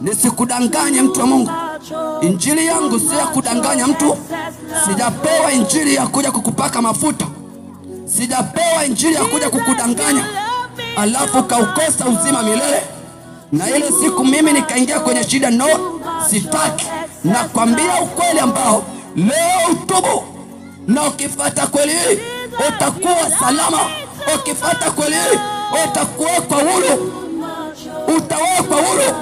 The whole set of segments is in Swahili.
Nisikudanganye mtu wa Mungu, injili yangu si ya kudanganya mtu. Sijapewa injili ya kuja kukupaka mafuta. Sijapewa injili ya kuja kukudanganya alafu kaukosa uzima milele. Na ile siku mimi nikaingia kwenye shida, no, sitaki. Nakwambia ukweli ambao leo utubu, na ukifuata kweli hii utakuwa salama. Ukifuata kweli hii utakuwekwa huru, utawekwa huru.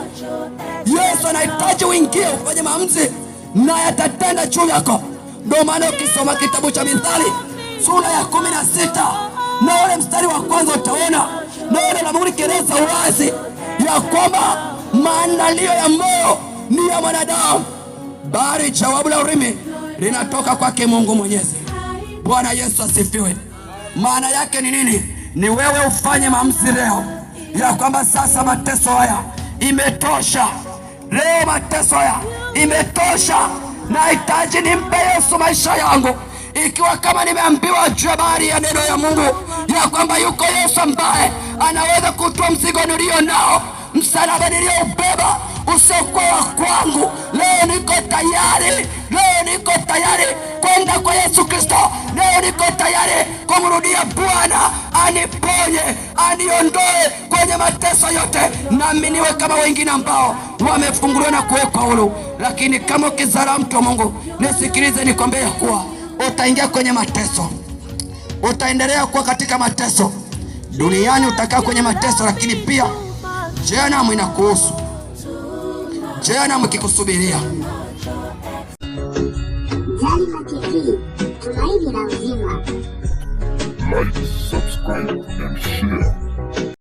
Yesu anahitaji uingie ufanye maamuzi na yatatenda juu yako. Ndio maana ukisoma kitabu cha Mithali sura ya 16 na ule mstari wa kwanza utaona neno la Mungu likieleza wazi ya kwamba maandalio ya moyo ni ya mwanadamu, bali jawabu la ulimi linatoka kwake Mungu Mwenyezi. Bwana Yesu asifiwe. Maana yake ni nini? Ni wewe ufanye maamuzi leo ya kwamba sasa mateso haya imetosha. Leo mateso haya imetosha. Nahitaji nimpe Yesu maisha yangu. Ikiwa kama nimeambiwa juu habari ya neno ya Mungu ya kwamba yuko Yesu ambaye anaweza kutoa mzigo nilio nao, msalaba nilioubeba usiokuwa wa kwangu, leo niko tayari. Leo niko tayari kwenda kwa Yesu Kristo. Leo niko tayari kumrudia Bwana aniponye, aniondoe kwenye mateso yote, nami niwe kama wengine ambao wamefunguliwa na kuwekwa huru. Lakini kama ukizarau mtu wa Mungu, nisikilize nikwambie kuwa utaingia kwenye mateso, utaendelea kuwa katika mateso duniani, utakaa kwenye mateso, lakini pia jehanamu inakuhusu. Jehanamu ikikusubiria. Zalima TV, tumaini la uzima. Like, subscribe and share.